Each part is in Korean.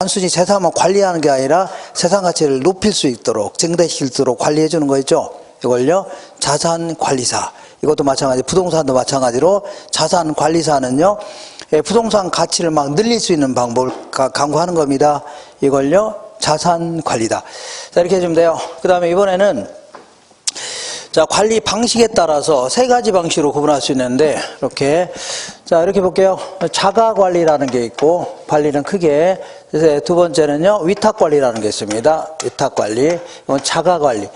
단순히 재산만 관리하는 게 아니라 재산 가치를 높일 수 있도록 증대시킬 수 있도록 관리해 주는 거 있죠. 이걸요 자산관리사. 이것도 마찬가지, 부동산도 마찬가지로 자산관리사는요 부동산 가치를 막 늘릴 수 있는 방법을 강구하는 겁니다. 이걸요 자산관리다. 자, 이렇게 해주면 돼요. 그 다음에 이번에는 자, 관리 방식에 따라서 세 가지 방식으로 구분할 수 있는데, 이렇게. 자, 이렇게 볼게요. 자가 관리라는 게 있고, 관리는 크게. 두 번째는요, 위탁 관리라는 게 있습니다. 위탁 관리. 이건 자가 관리.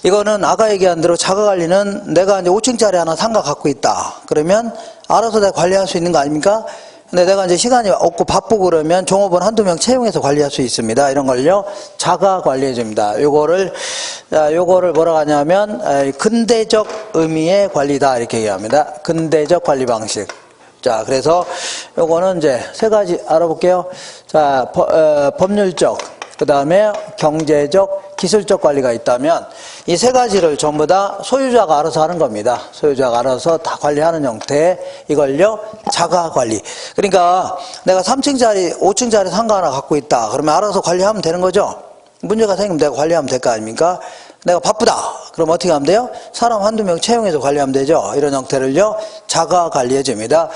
이거는 아까 얘기한 대로 자가 관리는 내가 이제 5층짜리 하나 상가 갖고 있다. 그러면 알아서 내가 관리할 수 있는 거 아닙니까? 근데 내가 이제 시간이 없고 바쁘고 그러면 종업원 한두 명 채용해서 관리할 수 있습니다. 이런 걸요, 자가 관리해 줍니다. 요거를 뭐라고 하냐면, 근대적 의미의 관리다. 이렇게 얘기합니다. 근대적 관리 방식. 자, 그래서 요거는 이제 세 가지 알아볼게요. 자, 법률적, 그 다음에 경제적, 기술적 관리가 있다면 이 세 가지를 전부 다 소유자가 알아서 하는 겁니다. 소유자가 알아서 다 관리하는 형태. 이걸요 자가 관리. 그러니까 내가 3층짜리 5층짜리 상가 하나 갖고 있다 그러면 알아서 관리하면 되는 거죠. 문제가 생기면 내가 관리하면 될 거 아닙니까? 내가 바쁘다 그럼 어떻게 하면 돼요? 사람 한두 명 채용해서 관리하면 되죠. 이런 형태를요 자가 관리해 줍니다.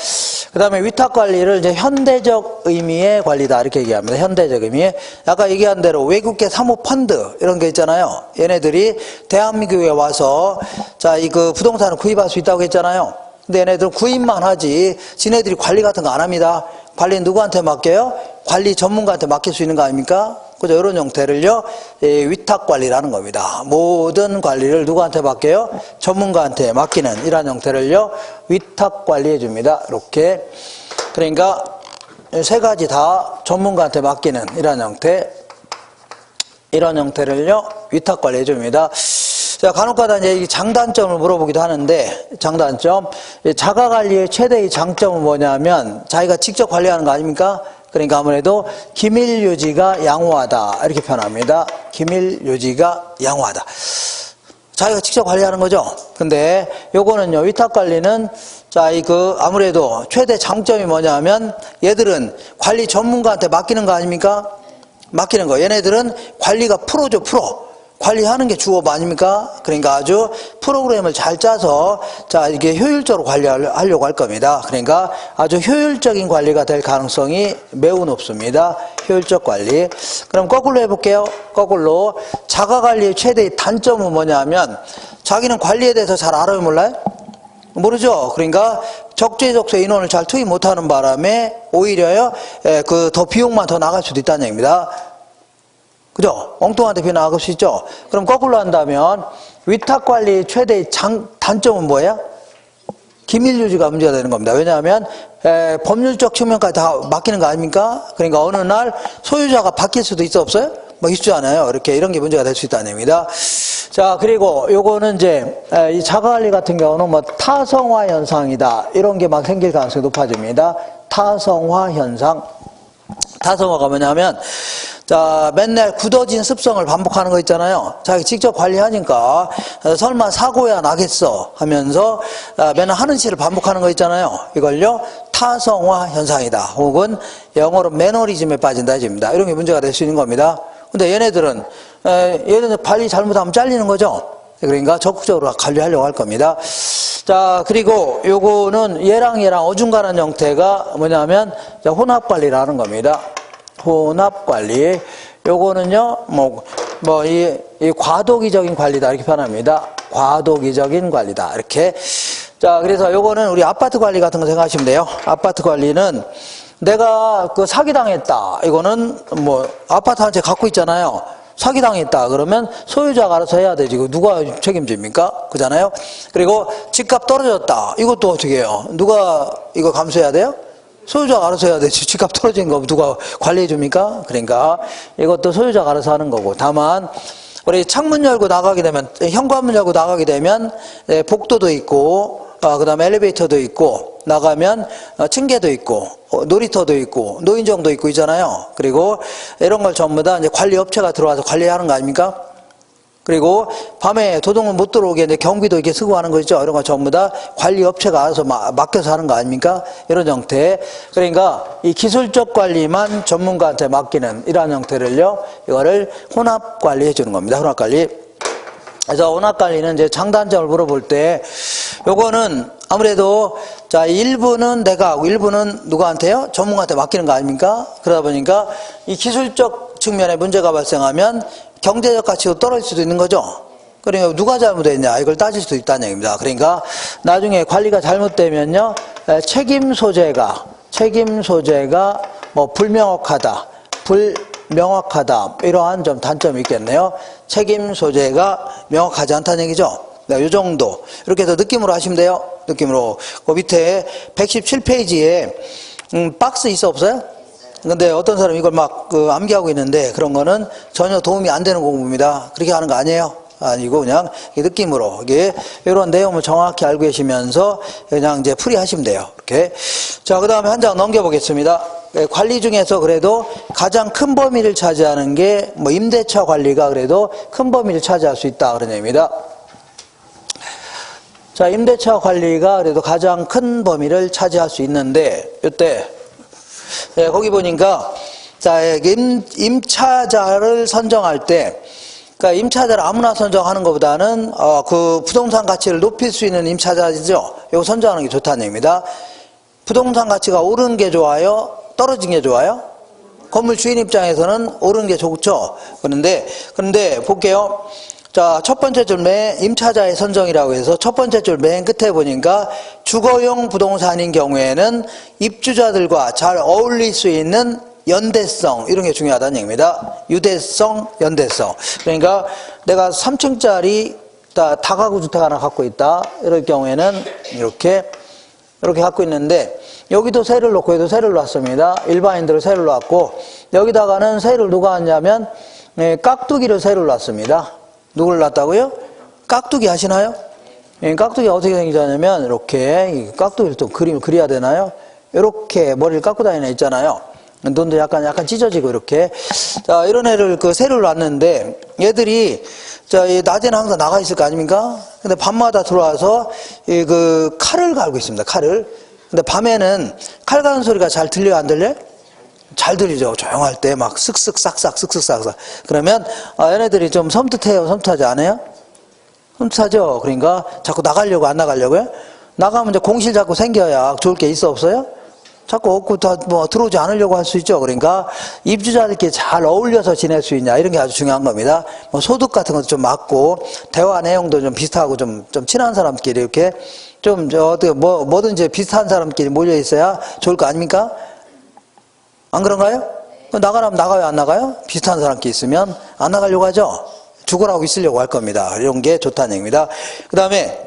그 다음에 위탁 관리를 이제 현대적 의미의 관리다 이렇게 얘기합니다. 현대적 의미의. 아까 얘기한 대로 외국계 사모펀드 이런 게 있잖아요. 얘네들이 대한민국에 와서 자, 그 부동산을 구입할 수 있다고 했잖아요. 근데 얘네들은 구입만 하지 지네들이 관리 같은 거 안 합니다. 관리는 누구한테 맡겨요? 관리 전문가한테 맡길 수 있는 거 아닙니까? 그죠? 이런 형태를요 위탁 관리라는 겁니다. 모든 관리를 누구한테 맡겨요? 전문가한테 맡기는 이런 형태를요 위탁 관리해 줍니다. 이렇게. 그러니까 세 가지 다 전문가한테 맡기는 이런 형태를요 위탁 관리해 줍니다. 자, 간혹가다 이제 장단점을 물어보기도 하는데, 장단점. 자가 관리의 최대의 장점은 뭐냐면, 자기가 직접 관리하는 거 아닙니까? 그러니까 아무래도 기밀 유지가 양호하다. 이렇게 표현합니다. 기밀 유지가 양호하다. 자기가 직접 관리하는 거죠. 근데 요거는요, 위탁 관리는 자, 아무래도 최대 장점이 뭐냐면, 얘들은 관리 전문가한테 맡기는 거 아닙니까? 맡기는 거. 얘네들은 관리가 프로죠, 프로. 관리하는 게 주업 아닙니까? 그러니까 아주 프로그램을 잘 짜서 자, 이게 효율적으로 관리하려고 할 겁니다. 그러니까 아주 효율적인 관리가 될 가능성이 매우 높습니다. 효율적 관리. 그럼 거꾸로 해볼게요. 거꾸로. 자가 관리의 최대의 단점은 뭐냐면 자기는 관리에 대해서 잘 알아요, 몰라요? 모르죠. 그러니까 적재적소에 인원을 잘 투입 못하는 바람에 오히려요, 더 비용만 더 나갈 수도 있다는 얘기입니다. 그죠? 엉뚱한데 비 나갈 수 있죠? 그럼 거꾸로 한다면 위탁 관리 최대의 단점은 뭐예요? 기밀 유지가 문제가 되는 겁니다. 왜냐하면 법률적 측면까지 다 맡기는 거 아닙니까? 그러니까 어느 날 소유자가 바뀔 수도 있어 없어요? 뭐 있잖아요. 이런 게 문제가 될 수 있다는 얘기입니다. 자, 그리고 요거는 이제 이 자가 관리 같은 경우는 뭐 타성화 현상이다. 이런 게 막 생길 가능성이 높아집니다. 타성화 현상. 타성화가 뭐냐면 자, 맨날 굳어진 습성을 반복하는 거 있잖아요. 자기 직접 관리하니까 설마 사고야 나겠어 하면서 맨날 하는 짓을 반복하는 거 있잖아요. 이걸요 타성화 현상이다. 혹은 영어로 매너리즘에 빠진다 해집니다. 이런 게 문제가 될 수 있는 겁니다. 근데 얘네들 관리 잘못하면 잘리는 거죠. 그러니까 적극적으로 관리하려고 할 겁니다. 자, 그리고 요거는 얘랑 어중간한 형태가 뭐냐면 혼합 관리라는 겁니다. 혼합 관리. 요거는요, 이 과도기적인 관리다. 이렇게 표현합니다. 과도기적인 관리다. 이렇게. 자, 그래서 요거는 우리 아파트 관리 같은 거 생각하시면 돼요. 아파트 관리는 내가 사기당했다. 이거는 아파트 한 채 갖고 있잖아요. 사기당했다. 그러면 소유자가 알아서 해야 되지. 누가 책임집니까? 그잖아요. 그리고 집값 떨어졌다. 이것도 어떻게 해요? 누가 이거 감수해야 돼요? 소유자가 알아서 해야 되지. 집값 떨어진 거 누가 관리해 줍니까? 그러니까 이것도 소유자가 알아서 하는 거고. 다만 우리 창문 열고 나가게 되면, 현관문 열고 나가게 되면 복도도 있고 그 다음에 엘리베이터도 있고 나가면 층계도 있고 놀이터도 있고 노인정도 있고 있잖아요. 그리고 이런 걸 전부 다 이제 관리업체가 들어와서 관리하는 거 아닙니까? 그리고 밤에 도둑은 못 들어오게 이제 경비도 이렇게 쓰고 하는 거죠. 이런 거 전부 다 관리 업체가 알아서 맡겨서 하는 거 아닙니까? 이런 형태. 그러니까 이 기술적 관리만 전문가한테 맡기는 이러한 형태를요, 이거를 혼합 관리해 주는 겁니다. 혼합 관리. 그래서 혼합 관리는 이제 장단점을 물어볼 때, 요거는 아무래도 자, 일부는 내가 하고 일부는 누구한테요? 전문가한테 맡기는 거 아닙니까? 그러다 보니까 이 기술적 측면에 문제가 발생하면 경제적 가치도 떨어질 수도 있는 거죠. 그러니까 누가 잘못했냐 이걸 따질 수도 있다는 얘기입니다. 그러니까 나중에 관리가 잘못되면요, 책임 소재가 뭐 불명확하다 이러한 좀 단점이 있겠네요. 책임 소재가 명확하지 않다는 얘기죠. 네, 요 정도 이렇게 해서 느낌으로 하시면 돼요. 느낌으로. 그 밑에 117페이지에 박스 있어 없어요? 근데 어떤 사람이 이걸 막 암기하고 있는데 그런 거는 전혀 도움이 안 되는 공부입니다. 그렇게 하는 거 아니에요. 아니고 그냥 느낌으로 이게 이런 내용을 정확히 알고 계시면서 그냥 이제 풀이하시면 돼요. 이렇게. 자, 그 다음에 한 장 넘겨보겠습니다. 관리 중에서 그래도 가장 큰 범위를 차지하는 게 뭐 임대차 관리가 그래도 큰 범위를 차지할 수 있다 그런 얘기입니다. 자, 임대차 관리가 그래도 가장 큰 범위를 차지할 수 있는데 이때 거기 보니까 자, 임차자를 선정할 때, 그러니까 임차자를 아무나 선정하는 것보다는 그 부동산 가치를 높일 수 있는 임차자죠. 이거 선정하는 게 좋다는 얘기입니다. 부동산 가치가 오르는 게 좋아요? 떨어진 게 좋아요? 건물 주인 입장에서는 오르는 게 좋죠. 그런데 볼게요. 자, 첫 번째 줄 맨 임차자의 선정이라고 해서 첫 번째 줄 맨 끝에 보니까 주거용 부동산인 경우에는 입주자들과 잘 어울릴 수 있는 연대성 이런 게 중요하다는 얘기입니다. 유대성, 연대성. 그러니까 내가 3층짜리 다가구 주택 하나 갖고 있다. 이럴 경우에는 이렇게 갖고 있는데 여기도 세를 놓고 여기도 세를 놨습니다. 일반인들은 세를 놨고 여기다가는 세를 누가 왔냐면 깍두기를 세를 놨습니다. 누굴 놨다고요? 깍두기 하시나요? 깍두기가 어떻게 생기냐면 이렇게 깍두기를 또 그림을 그려야 되나요? 이렇게 머리를 깎고 다니는 애 있잖아요. 눈도 약간 찢어지고 이렇게. 자, 이런 애를 세를 놨는데 얘들이 자, 낮에는 항상 나가 있을 거 아닙니까? 근데 밤마다 들어와서 칼을 갈고 있습니다. 칼을. 근데 밤에는 칼 가는 소리가 잘 들려요, 안 들려요? 잘 들리죠. 조용할 때 막 쓱쓱 싹싹 쓱쓱 싹싹. 그러면 얘네들이 좀 섬뜩해요, 섬뜩하지 않아요? 섬뜩하죠. 그러니까 자꾸 나가려고 안 나가려고요? 나가면 이제 공실 자꾸 생겨야 좋을 게 있어 없어요? 자꾸 없고 다 뭐 들어오지 않으려고 할 수 있죠. 그러니까 입주자들끼리 잘 어울려서 지낼 수 있냐 이런 게 아주 중요한 겁니다. 뭐 소득 같은 것도 좀 맞고 대화 내용도 좀 비슷하고 좀 친한 사람끼리 이렇게 좀 어떻게 뭐든지 비슷한 사람끼리 몰려 있어야 좋을 거 아닙니까? 안 그런가요? 나가라면 나가요, 안 나가요? 비슷한 사람끼리 있으면 안 나가려고 하죠. 죽으라고 있으려고 할 겁니다. 이런 게 좋다는 얘기입니다. 그 다음에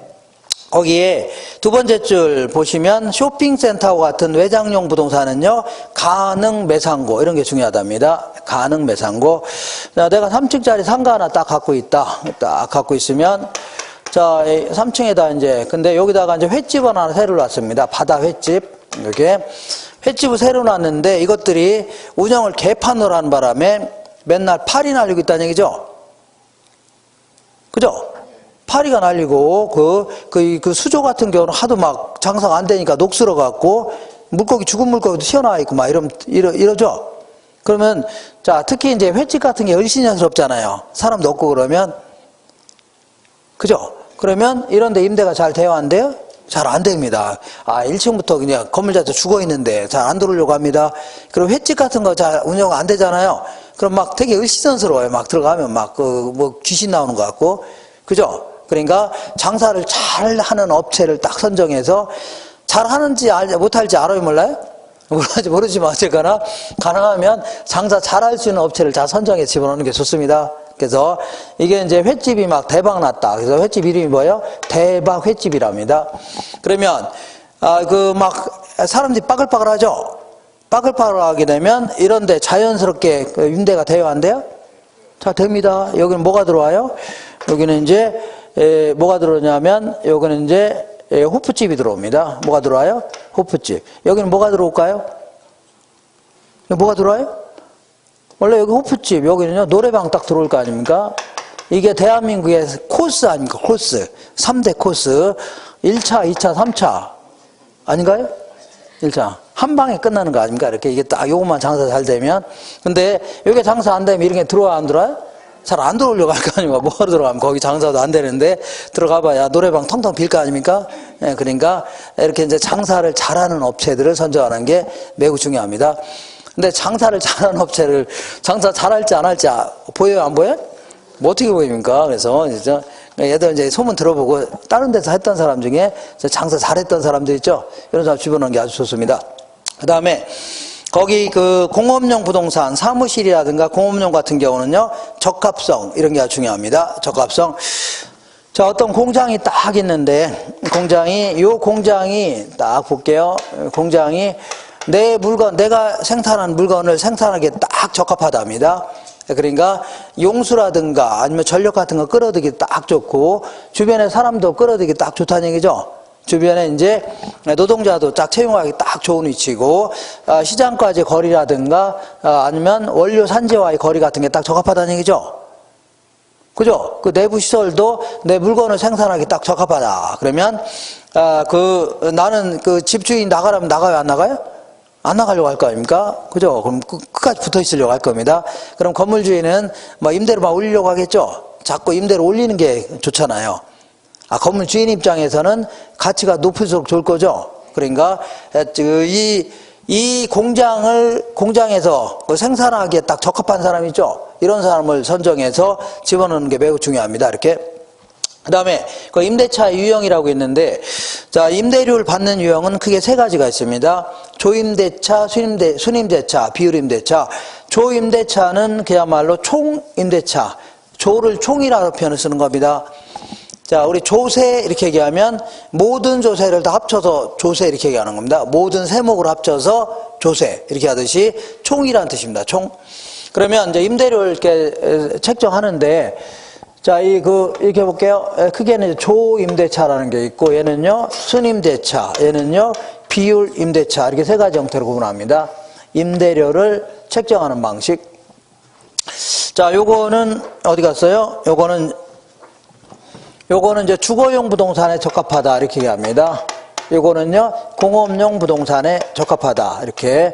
거기에 두 번째 줄 보시면 쇼핑센터와 같은 외장용 부동산은요, 가능 매상고 이런 게 중요하답니다. 가능 매상고. 자, 내가 3층짜리 상가 하나 딱 갖고 있다. 딱 갖고 있으면 자, 3층에다 이제 근데 여기다가 이제 횟집 하나 새로 놨습니다. 바다 횟집 이렇게 횟집을 새로 놨는데 이것들이 운영을 개판으로 하는 바람에 맨날 파리 날리고 있다는 얘기죠. 그죠? 파리가 날리고 그 수조 같은 경우는 하도 막 장사가 안 되니까 녹슬어 갖고 물고기 죽은 물고기도 튀어나와 있고 막 이러죠. 그러면 자, 특히 이제 횟집 같은 게 을씨년스럽잖아요. 사람도 없고 그러면 그죠? 그러면 이런 데 임대가 잘 돼요, 안 돼요? 잘 안 됩니다. 1층부터 그냥 건물 자체 죽어 있는데 잘 안 들어오려고 합니다. 그리고 횟집 같은 거 잘 운영 안 되잖아요. 그럼 막 되게 을씨년스러워요. 막 들어가면 막 뭐 귀신 나오는 것 같고. 그죠? 그러니까 장사를 잘 하는 업체를 딱 선정해서 잘 하는지 못할지 알아요, 몰라요? 모르지만 어쨌거나 가능하면 장사 잘 할 수 있는 업체를 잘 선정해서 집어넣는 게 좋습니다. 그래서 이게 이제 횟집이 막 대박 났다. 그래서 횟집 이름이 뭐예요? 대박 횟집이랍니다. 그러면 막 사람들이 빠글빠글 하죠? 빠글빠글 하게 되면 이런데 자연스럽게 임대가 돼요, 안 돼요? 자, 됩니다. 여기는 뭐가 들어와요? 여기는 이제 뭐가 들어오냐면 여기는 이제 호프집이 들어옵니다. 뭐가 들어와요? 호프집. 여기는 뭐가 들어올까요? 뭐가 들어와요? 원래 여기 호프집, 여기는요 노래방 딱 들어올 거 아닙니까? 이게 대한민국의 코스 아닙니까? 코스. 3대 코스. 1차, 2차, 3차. 아닌가요? 1차. 한 방에 끝나는 거 아닙니까? 이렇게 이게 딱 요것만 장사 잘 되면. 근데 이게 장사 안 되면 이런 게 들어와, 안 들어와요? 잘 안 들어오려고 할 거 아닙니까? 뭐하러 들어가면 거기 장사도 안 되는데 들어가 봐야 노래방 텅텅 빌 거 아닙니까? 예, 그러니까 이렇게 이제 장사를 잘하는 업체들을 선정하는 게 매우 중요합니다. 근데 장사를 잘하는 업체를 장사 잘할지 안 할지 보여요, 안 보여요? 뭐 어떻게 보입니까? 그래서 진짜 얘들 이제 소문 들어보고 다른 데서 했던 사람 중에 장사 잘했던 사람들 있죠? 이런 사람 집어넣는 게 아주 좋습니다. 그 다음에 거기 그 공업용 부동산, 사무실이라든가 공업용 같은 경우는요, 적합성, 이런 게 아주 중요합니다. 적합성. 자, 어떤 공장이 딱 있는데, 요 공장이 딱 볼게요. 공장이 내 물건, 내가 생산한 물건을 생산하기에 딱 적합하답니다. 그러니까 용수라든가 아니면 전력 같은 거 끌어들이기 딱 좋고, 주변에 사람도 끌어들이기 딱 좋다는 얘기죠. 주변에 이제 노동자도 딱 채용하기 딱 좋은 위치고, 시장까지 거리라든가 아니면 원료 산지와의 거리 같은 게 딱 적합하다는 얘기죠. 그죠? 그 내부 시설도 내 물건을 생산하기 딱 적합하다. 그러면 나는 그 집주인 나가라면 나가요, 안 나가요? 안 나가려고 할 거 아닙니까? 그죠? 그럼 끝까지 붙어 있으려고 할 겁니다. 그럼 건물주인은 뭐 임대료만 올리려고 하겠죠? 자꾸 임대료 올리는 게 좋잖아요. 건물 주인 입장에서는 가치가 높을수록 좋을 거죠. 그러니까 이 공장에서 생산하기에 딱 적합한 사람 있죠. 이런 사람을 선정해서 집어넣는 게 매우 중요합니다. 이렇게. 그 다음에 그 임대차 유형이라고 있는데, 자, 임대료를 받는 유형은 크게 세 가지가 있습니다. 조임대차, 순임대차, 비율임대차. 조임대차는 그야말로 총임대차. 조를 총이라고 표현을 쓰는 겁니다. 자, 우리 조세 이렇게 얘기하면 모든 조세를 다 합쳐서 조세 이렇게 얘기하는 겁니다. 모든 세목을 합쳐서 조세 이렇게 하듯이 총이라는 뜻입니다. 총. 그러면 이제 임대료를 이렇게 책정하는데, 자, 이렇게 볼게요. 크게는 조임대차라는 게 있고, 얘는요, 순임대차, 얘는요, 비율임대차, 이렇게 세 가지 형태로 구분합니다. 임대료를 책정하는 방식. 자, 요거는 어디 갔어요? 요거는 이제 주거용 부동산에 적합하다 이렇게 얘기합니다. 이거는요 공업용 부동산에 적합하다 이렇게.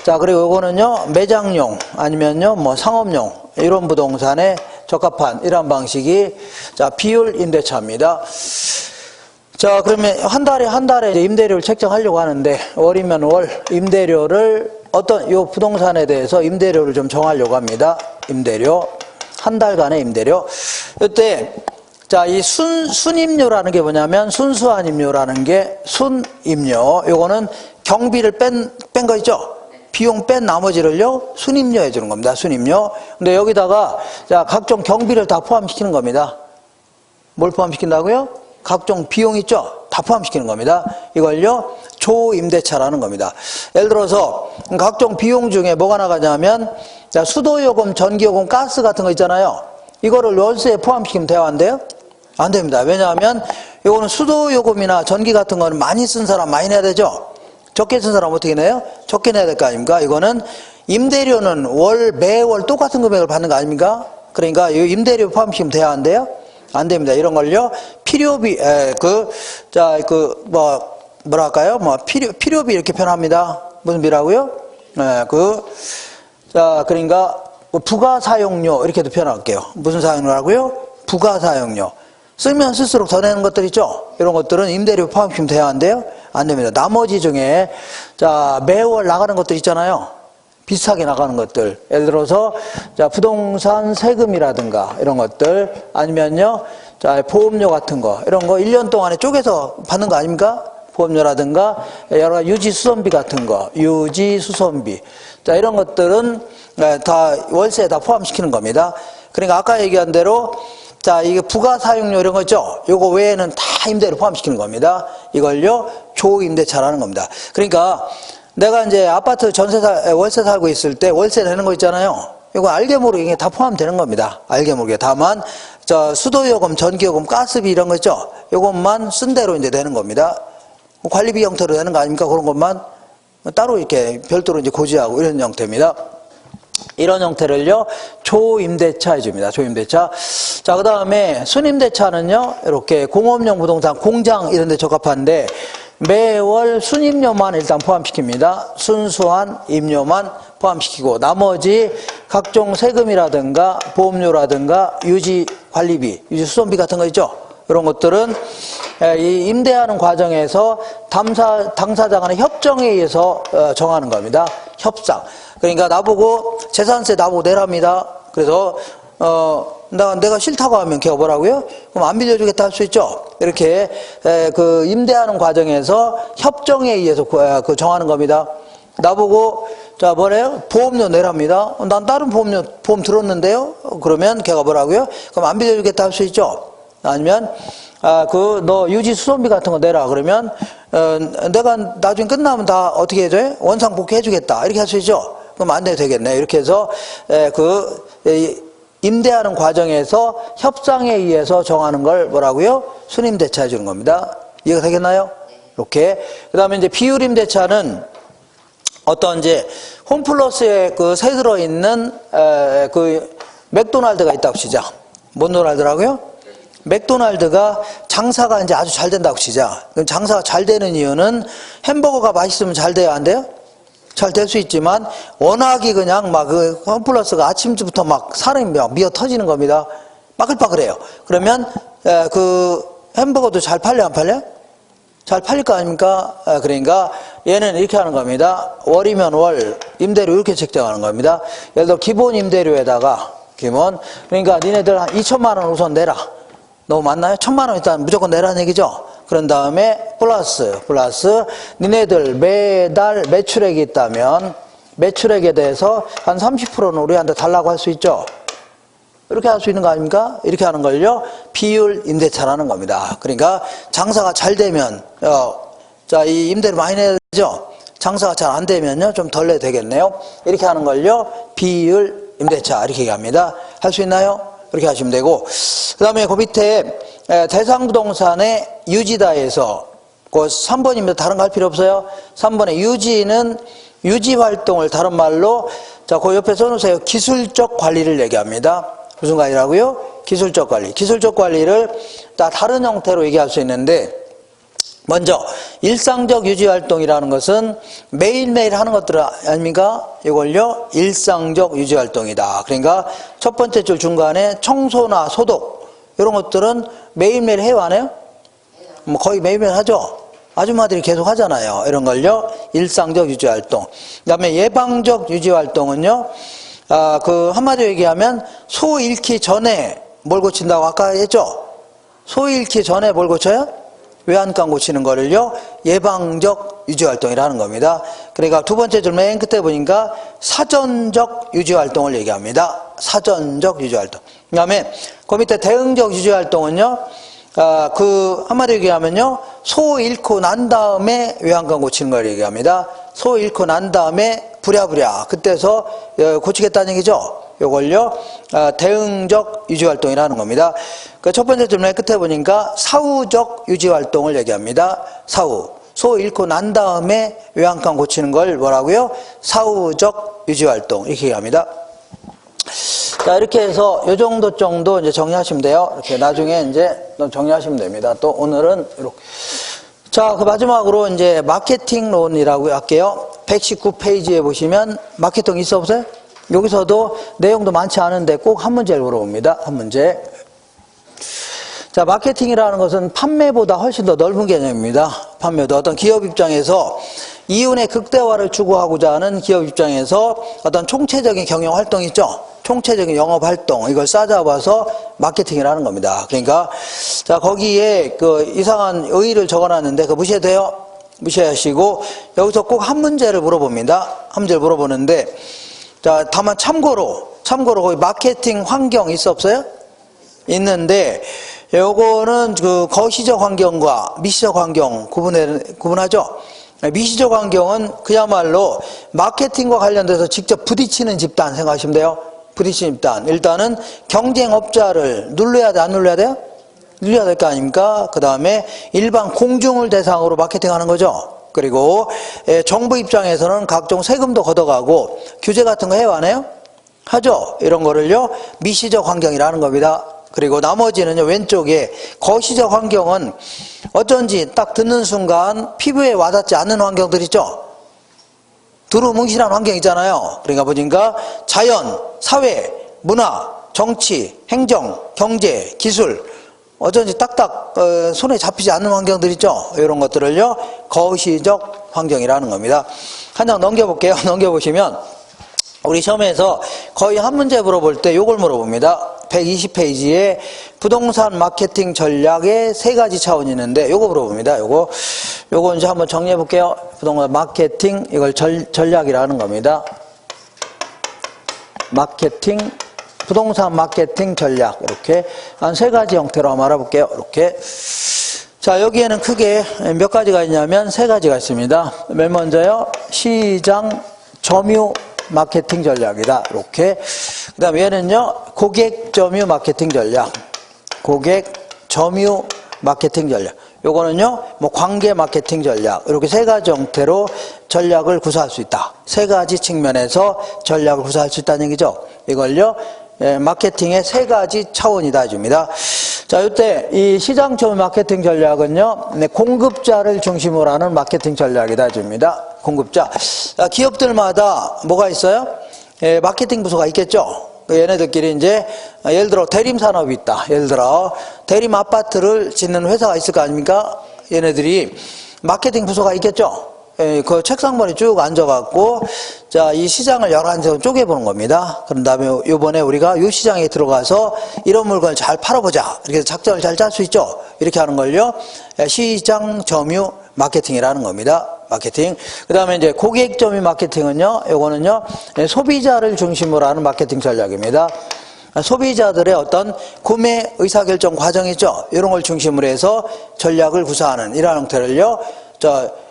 자, 그리고 이거는요 매장용 아니면요 뭐 상업용 이런 부동산에 적합한 이런 방식이 자 비율 임대차입니다. 자, 그러면 한 달에 이제 임대료를 책정하려고 하는데 월이면 월 임대료를 어떤 요 부동산에 대해서 임대료를 좀 정하려고 합니다. 임대료 한 달간의 임대료. 이때 자, 이 순임료라는 게 뭐냐면 순수한 임료라는 게 순임료. 요거는 경비를 뺀 거 있죠? 비용 뺀 나머지를요, 순임료 해주는 겁니다. 순임료. 근데 여기다가 자, 각종 경비를 다 포함시키는 겁니다. 뭘 포함시킨다고요? 각종 비용 있죠? 다 포함시키는 겁니다. 이걸요, 조임대차라는 겁니다. 예를 들어서 각종 비용 중에 뭐가 나가냐면 자, 수도요금, 전기요금, 가스 같은 거 있잖아요. 이거를 월세에 포함시키면 돼요, 안 돼요? 안 됩니다. 왜냐하면 이거는 수도요금이나 전기 같은 거는 많이 쓴 사람 많이 내야 되죠. 적게 쓴 사람 어떻게 내요? 적게 내야 될 거 아닙니까? 이거는 임대료는 매월 똑같은 금액을 받는 거 아닙니까? 그러니까 이 임대료 포함시키면 돼야 안 돼요? 안 됩니다. 이런 걸요 필요비 뭐랄까요? 필요비 이렇게 표현합니다. 무슨 비라고요? 그러니까 부가사용료 이렇게도 표현할게요. 무슨 사용료라고요? 부가사용료. 쓰면 쓸수록 더 내는 것들 있죠? 이런 것들은 임대료 포함시키면 돼야 안 돼요? 안 됩니다. 나머지 중에, 자, 매월 나가는 것들 있잖아요. 비슷하게 나가는 것들. 예를 들어서, 자, 부동산 세금이라든가, 이런 것들, 아니면요, 자, 보험료 같은 거, 이런 거 1년 동안에 쪼개서 받는 거 아닙니까? 보험료라든가, 여러 유지 수선비 같은 거, 유지 수선비. 자, 이런 것들은 다 월세에 다 포함시키는 겁니다. 그러니까 아까 얘기한 대로, 자, 이게 부가사용료 이런 거 있죠? 요거 외에는 다 임대료 포함시키는 겁니다. 이걸요, 조임대차라는 겁니다. 그러니까 내가 이제 아파트 월세 살고 있을 때 월세 내는 거 있잖아요. 이거 알게 모르게 다 포함되는 겁니다. 알게 모르게. 다만, 수도요금, 전기요금, 가스비 이런 거 있죠? 요것만 쓴 대로 이제 내는 겁니다. 관리비 형태로 되는 거 아닙니까? 그런 것만 따로 이렇게 별도로 이제 고지하고 이런 형태입니다. 이런 형태를요, 조임대차 해줍니다. 조임대차. 자, 그 다음에 순임대차는요, 이렇게 공업용 부동산, 공장 이런 데 적합한데, 매월 순임료만 일단 포함시킵니다. 순수한 임료만 포함시키고, 나머지 각종 세금이라든가, 보험료라든가, 유지관리비, 유지수선비 같은 거 있죠? 이런 것들은 이 임대하는 과정에서 당사자 간의 협정에 의해서 정하는 겁니다. 협상. 그러니까 나보고 재산세 나보고 내랍니다. 그래서 내가 싫다고 하면 걔가 뭐라고요? 그럼 안 빌려주겠다 할 수 있죠. 이렇게 그 임대하는 과정에서 협정에 의해서 그 정하는 겁니다. 나보고 자 뭐래요? 보험료 내랍니다. 난 다른 보험 들었는데요. 그러면 걔가 뭐라고요? 그럼 안 빌려주겠다 할 수 있죠. 아니면 너 유지 수선비 같은 거 내라. 그러면 내가 나중에 끝나면 다 어떻게 해줘요? 원상복귀 해주겠다. 이렇게 할 수 있죠. 그럼 안 돼도 되겠네. 이렇게 해서 임대하는 과정에서 협상에 의해서 정하는 걸 뭐라고요? 순임대차 해주는 겁니다. 이해가 되겠나요? 이렇게. 그 다음에 이제 비율임대차는 어떤 이제 홈플러스에 새 들어있는 맥도날드가 있다고 치자. 뭔 도날드라고요? 맥도날드가 장사가 이제 아주 잘 된다고 치자. 그럼 장사가 잘 되는 이유는 햄버거가 맛있으면 잘 돼야 안 돼요? 잘 될 수 있지만 워낙이 그냥 홈플러스가 아침부터 사람이 미어 터지는 겁니다. 빠글빠글해요. 그러면 햄버거도 잘 팔려 안 팔려? 잘 팔릴 거 아닙니까? 그러니까 얘는 이렇게 하는 겁니다. 월이면 월 임대료 이렇게 책정하는 겁니다. 예를 들어 기본 임대료에다가 그러니까 니네들 한 2천만 원 우선 내라. 너무 많나요? 1,000만 원 일단 무조건 내라는 얘기죠. 그런 다음에 플러스 니네들 매달 매출액이 있다면 매출액에 대해서 한 30%는 우리한테 달라고 할 수 있죠. 이렇게 할 수 있는 거 아닙니까? 이렇게 하는 걸요 비율 임대차라는 겁니다. 그러니까 장사가 잘 되면 이 임대료 많이 내야 되죠. 장사가 잘 안 되면요 좀 덜 내도 되겠네요. 이렇게 하는 걸요 비율 임대차 이렇게 얘기합니다. 할 수 있나요? 그렇게 하시면 되고, 그 다음에 그 밑에 대상부동산의 유지다에서 그 3번입니다. 다른 거 할 필요 없어요. 3번의 유지는 유지활동을 다른 말로 그 옆에 써놓으세요. 기술적 관리를 얘기합니다. 무슨 관리라고요? 기술적 관리. 기술적 관리를 다른 형태로 얘기할 수 있는데, 먼저 일상적 유지활동이라는 것은 매일매일 하는 것들 아닙니까? 이걸요 일상적 유지활동이다. 그러니까 첫 번째 줄 중간에 청소나 소독 이런 것들은 매일매일 해요 안 해요? 거의 매일매일 하죠. 아줌마들이 계속 하잖아요. 이런 걸요 일상적 유지활동. 그 다음에 예방적 유지활동은요 한마디로 얘기하면 소 잃기 전에 뭘 고친다고 아까 했죠? 소 잃기 전에 뭘 고쳐요? 외환감 고치는 거를요 예방적 유지활동이라는 겁니다. 그러니까 두 번째 줄 맨 끝에 보니까 사전적 유지활동을 얘기합니다. 사전적 유지활동. 그 다음에 그 밑에 대응적 유지활동은요 한마디로 얘기하면요 소 잃고 난 다음에 외환감 고치는 걸 얘기합니다. 소 잃고 난 다음에 부랴부랴 그때서 고치겠다는 얘기죠. 요걸요 대응적 유지활동이라는 겁니다. 그 첫 번째 질문의 끝에 보니까 사후적 유지활동을 얘기합니다. 사후. 소 잃고 난 다음에 외환감 고치는 걸 뭐라고요? 사후적 유지활동 이렇게 얘기합니다. 자 이렇게 해서 요 정도 이제 정리하시면 돼요. 이렇게 나중에 이제 정리하시면 됩니다. 또 오늘은 이렇게. 자, 그 마지막으로 이제 마케팅론이라고 할게요. 119페이지에 보시면 마케팅 있어 없어요? 여기서도 내용도 많지 않은데 꼭 한 문제를 물어봅니다. 한 문제. 자, 마케팅이라는 것은 판매보다 훨씬 더 넓은 개념입니다. 판매도 어떤 기업 입장에서 이윤의 극대화를 추구하고자 하는 기업 입장에서 어떤 총체적인 경영 활동이 있죠. 총체적인 영업 활동 이걸 싸잡아서 마케팅이라는 겁니다. 그러니까 자 거기에 이상한 의의를 적어놨는데 그거 무시해도 돼요. 무시하시고 여기서 꼭 한 문제를 물어봅니다. 한 문제를 물어보는데 자 다만 참고로 거기 마케팅 환경 있어 없어요? 있는데 요거는 거시적 환경과 미시적 환경 구분하죠. 미시적 환경은 그야말로 마케팅과 관련돼서 직접 부딪히는 집단 생각하시면 돼요. 부딪히는 집단. 일단은 경쟁업자를 눌러야 돼, 안 눌러야 돼요? 눌러야 될 거 아닙니까? 그 다음에 일반 공중을 대상으로 마케팅하는 거죠. 그리고 정부 입장에서는 각종 세금도 걷어가고 규제 같은 거 해요, 안 해요? 하죠. 이런 거를요, 미시적 환경이라는 겁니다. 그리고 나머지는요, 왼쪽에 거시적 환경은 어쩐지 딱 듣는 순간 피부에 와닿지 않는 환경들 있죠. 두루뭉실한 환경 있잖아요. 그러니까 보니까 자연, 사회, 문화, 정치, 행정, 경제, 기술, 어쩐지 딱딱 손에 잡히지 않는 환경들 있죠. 이런 것들을요, 거시적 환경이라는 겁니다. 한 장 넘겨볼게요. 넘겨보시면 우리 시험에서 거의 한 문제 물어볼 때 이걸 물어봅니다. 120페이지에 부동산 마케팅 전략의 세 가지 차원이 있는데 요거 물어봅니다. 요거 이제 한번 정리해 볼게요. 부동산 마케팅, 이걸 전략이라는 겁니다. 마케팅, 부동산 마케팅 전략, 이렇게 한 세 가지 형태로 한번 알아볼게요. 이렇게. 자, 여기에는 크게 몇 가지가 있냐면 세 가지가 있습니다. 맨 먼저요, 시장 점유 마케팅 전략이다. 이렇게. 그 다음에 얘는요, 고객 점유 마케팅 전략. 고객 점유 마케팅 전략. 요거는요, 뭐 관계 마케팅 전략. 이렇게 세 가지 형태로 전략을 구사할 수 있다. 세 가지 측면에서 전략을 구사할 수 있다는 얘기죠. 이걸요, 마케팅의 세 가지 차원이다 해줍니다. 자, 이때 이 시장 점유 마케팅 전략은요, 공급자를 중심으로 하는 마케팅 전략이다 해줍니다. 공급자. 기업들마다 뭐가 있어요? 마케팅 부서가 있겠죠. 얘네들끼리 이제 예를 들어 대림 산업이 있다. 예를 들어 대림 아파트를 짓는 회사가 있을 거 아닙니까? 얘네들이 마케팅 부서가 있겠죠. 그 책상머리 쭉 앉아갖고, 자, 이 시장을 11개로 쪼개보는 겁니다. 그런 다음에 요번에 우리가 이 시장에 들어가서 이런 물건을 잘 팔아보자. 이렇게 해서 작전을 잘 짤 수 있죠. 이렇게 하는 걸요, 시장 점유 마케팅이라는 겁니다. 마케팅. 그 다음에 이제 고객 점유 마케팅은요, 요거는요, 소비자를 중심으로 하는 마케팅 전략입니다. 소비자들의 어떤 구매 의사결정 과정 있죠. 이런 걸 중심으로 해서 전략을 구사하는 이러한 형태를요,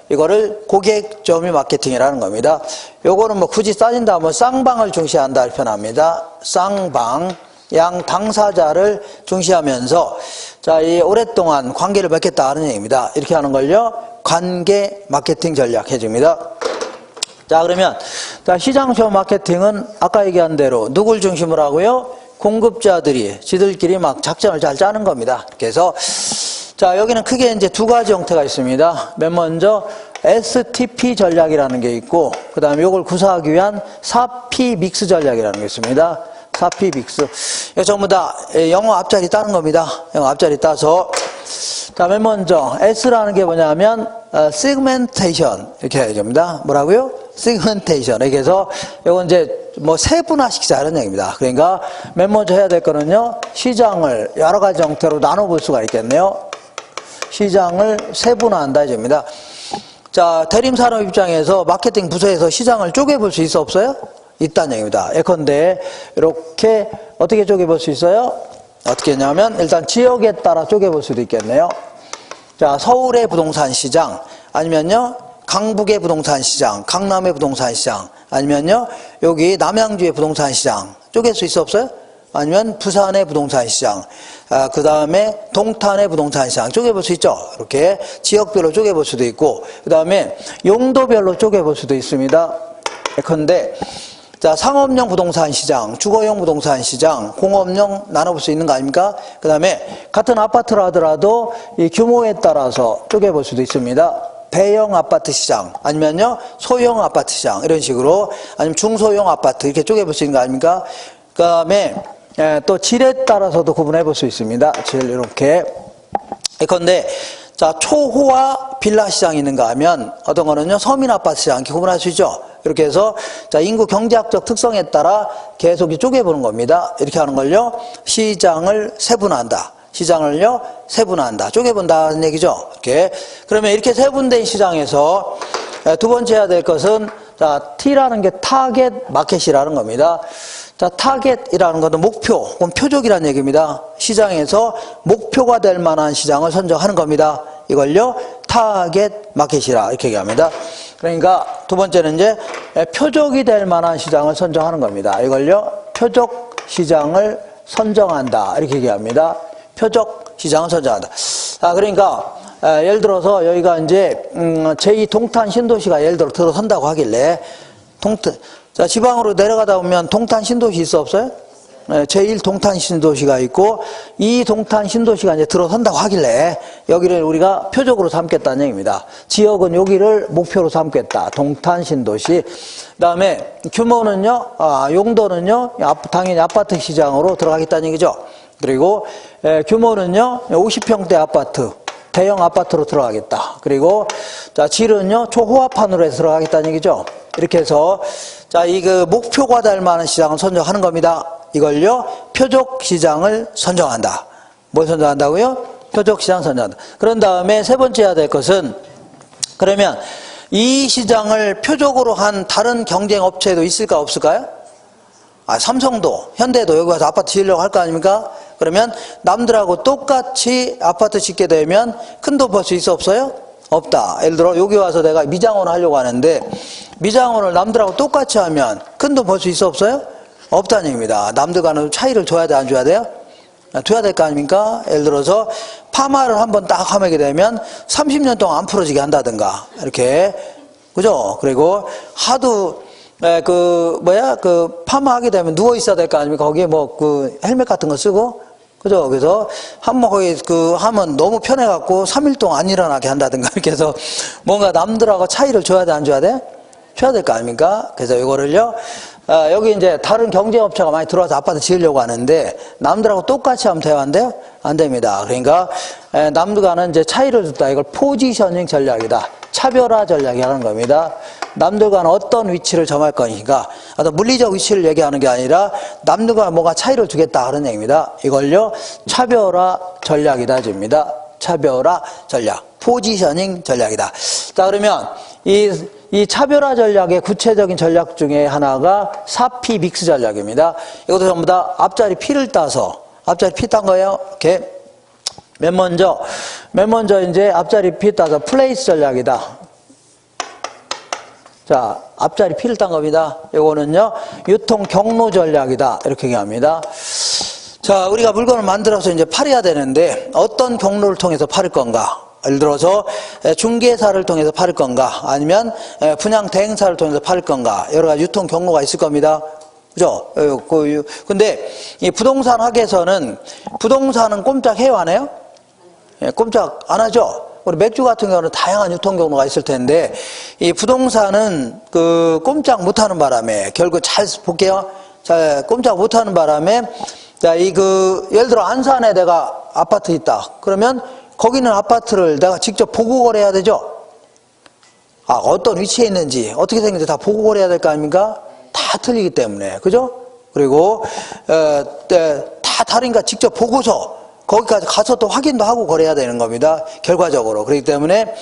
이거를 고객 점유 마케팅이라는 겁니다. 요거는 뭐 굳이 따진다 면 쌍방을 중시한다 할 표현합니다. 쌍방, 양 당사자를 중시하면서, 자, 이 오랫동안 관계를 맺겠다 하는 얘기입니다. 이렇게 하는 걸요, 관계 마케팅 전략 해줍니다. 자, 그러면, 자, 시장 점유 마케팅은 아까 얘기한 대로 누굴 중심으로 하고요? 공급자들이 지들끼리 막 작전을 잘 짜는 겁니다. 그래서, 자, 여기는 크게 이제 두 가지 형태가 있습니다. 맨 먼저 STP 전략이라는 게 있고, 그 다음에 이걸 구사하기 위한 4P 믹스 전략이라는 게 있습니다. 4P 믹스. 이거 전부 다 영어 앞자리 따는 겁니다. 영어 앞자리 따서. 자, 맨 먼저 S라는 게 뭐냐면 segmentation 이렇게 해야 됩니다. 뭐라고요? segmentation. 이렇게 해서 이건 이제 뭐 세분화시키자 이런 얘기입니다. 그러니까 맨 먼저 해야 될 거는요, 시장을 여러 가지 형태로 나눠볼 수가 있겠네요. 시장을 세분화한다 이겁니다. 자, 대림산업 입장에서 마케팅 부서에서 시장을 쪼개볼 수 있어 없어요? 있다는 얘기입니다. 예컨대 이렇게 어떻게 쪼개볼 수 있어요? 어떻게 했냐면 일단 지역에 따라 쪼개볼 수도 있겠네요. 자, 서울의 부동산 시장, 아니면요 강북의 부동산 시장, 강남의 부동산 시장, 아니면요 여기 남양주의 부동산 시장 쪼갤 수 있어 없어요? 아니면 부산의 부동산 시장, 그 다음에 동탄의 부동산 시장 쪼개볼 수 있죠. 이렇게 지역별로 쪼개볼 수도 있고, 그 다음에 용도별로 쪼개볼 수도 있습니다. 예컨대 자, 상업용 부동산 시장, 주거용 부동산 시장, 공업용 나눠볼 수 있는 거 아닙니까? 그 다음에 같은 아파트라 하더라도 이 규모에 따라서 쪼개볼 수도 있습니다. 대형 아파트 시장, 아니면요 소형 아파트 시장 이런 식으로, 아니면 중소형 아파트 이렇게 쪼개볼 수 있는 거 아닙니까? 그 다음에 또 질에 따라서도 구분해 볼 수 있습니다. 질 이렇게. 예컨대 자, 초호화 빌라 시장이 있는가 하면 어떤 거는요 서민 아파트 시장 이렇게 구분할 수 있죠. 이렇게 해서 자, 인구 경제학적 특성에 따라 계속 쪼개보는 겁니다. 이렇게 하는 걸요, 시장을 세분화한다. 시장을요 세분화한다. 쪼개본다는 얘기죠. 이렇게. 그러면 이렇게 세분된 시장에서 두 번째 해야 될 것은, 자, T라는 게 타겟 마켓이라는 겁니다. 자, 타겟이라는 것은 목표, 혹은 표적이라는 얘기입니다. 시장에서 목표가 될 만한 시장을 선정하는 겁니다. 이걸요 타겟 마켓이라 이렇게 얘기합니다. 그러니까 두 번째는 이제 표적이 될 만한 시장을 선정하는 겁니다. 이걸요 표적 시장을 선정한다 이렇게 얘기합니다. 표적 시장을 선정한다. 그러니까 예를 들어서 여기가 이제 제2 동탄 신도시가 예를 들어 들어선다고 하길래, 자, 지방으로 내려가다 보면 동탄 신도시 있어 없어요? 네, 제1 동탄 신도시가 있고 이 동탄 신도시가 이제 들어선다고 하길래 여기를 우리가 표적으로 삼겠다는 얘기입니다. 지역은 여기를 목표로 삼겠다. 동탄 신도시. 그다음에 규모는요, 용도는요, 당연히 아파트 시장으로 들어가겠다는 얘기죠. 그리고 규모는요, 50평대 아파트, 대형 아파트로 들어가겠다. 그리고 자, 질은요, 초호화판으로 해서 들어가겠다는 얘기죠. 이렇게 해서 자, 이 그 목표가 될 만한 시장을 선정하는 겁니다. 이걸요, 표적 시장을 선정한다. 뭘 선정한다고요? 표적 시장 선정한다. 그런 다음에 세 번째 해야 될 것은, 그러면 이 시장을 표적으로 한 다른 경쟁 업체도 있을까 없을까요? 삼성도, 현대도 여기 와서 아파트 지으려고 할 거 아닙니까? 그러면 남들하고 똑같이 아파트 짓게 되면 큰 돈 벌 수 있어 없어요? 없다. 예를 들어 여기 와서 내가 미장원을 하려고 하는데 미장원을 남들하고 똑같이 하면 큰 돈 벌 수 있어 없어요? 없다는 얘기입니다. 남들과는 차이를 줘야 돼, 안 줘야 돼요? 줘야 될 거 아닙니까? 예를 들어서 파마를 한번 딱 하게 되면 30년 동안 안 풀어지게 한다든가 이렇게, 그죠? 그리고 하도 파마하게 되면 누워 있어야 될 거 아닙니까? 거기에 뭐 헬멧 같은 거 쓰고, 그죠? 그래서 한번 거기 하면 너무 편해갖고 3일 동안 안 일어나게 한다든가 이렇게 해서 뭔가 남들하고 차이를 줘야 돼, 안 줘야 돼? 줘야 될 거 아닙니까? 그래서 이거를요, 여기 이제 다른 경쟁업체가 많이 들어와서 아파트 지으려고 하는데 남들하고 똑같이 하면 돼요, 안 돼요? 안 됩니다. 그러니까 남들과는 이제 차이를 줬다. 이걸 포지셔닝 전략이다. 차별화 전략이라는 겁니다. 남들과는 어떤 위치를 점할 것인가, 어떤 물리적 위치를 얘기하는 게 아니라 남들과 뭔가 차이를 주겠다 하는 얘기입니다. 이걸요, 차별화 전략이다 줍니다. 차별화 전략, 포지셔닝 전략이다. 자, 그러면 이 차별화 전략의 구체적인 전략 중에 하나가 4P 믹스 전략입니다. 이것도 전부 다 앞자리 P를 따서, 앞자리 P 딴 거예요. 이렇게. 맨 먼저 이제 앞자리 P 따서 플레이스 전략이다. 자, 앞자리 P를 딴 겁니다. 이거는요, 유통 경로 전략이다. 이렇게 얘기합니다. 자, 우리가 물건을 만들어서 이제 팔아야 되는데 어떤 경로를 통해서 팔을 건가? 예를 들어서 중개사를 통해서 팔을 건가? 아니면 분양 대행사를 통해서 팔을 건가? 여러 가지 유통 경로가 있을 겁니다. 그죠? 근데 이 부동산 학에서는 부동산은 꼼짝 해요, 안 해요? 꼼짝 안 하죠? 우리 맥주 같은 경우는 다양한 유통 경로가 있을 텐데 이 부동산은 꼼짝 못 하는 바람에 결국 잘 볼게요. 잘 꼼짝 못 하는 바람에 자, 예를 들어 안산에 내가 아파트 있다. 그러면 거기 있는 아파트를 내가 직접 보고 거래해야 되죠? 어떤 위치에 있는지, 어떻게 생긴지 다 보고 거래해야 될 거 아닙니까? 다 틀리기 때문에. 그죠? 그리고, 다 다르니까 직접 보고서 거기까지 가서 또 확인도 하고 거래해야 되는 겁니다. 결과적으로. 그렇기 때문에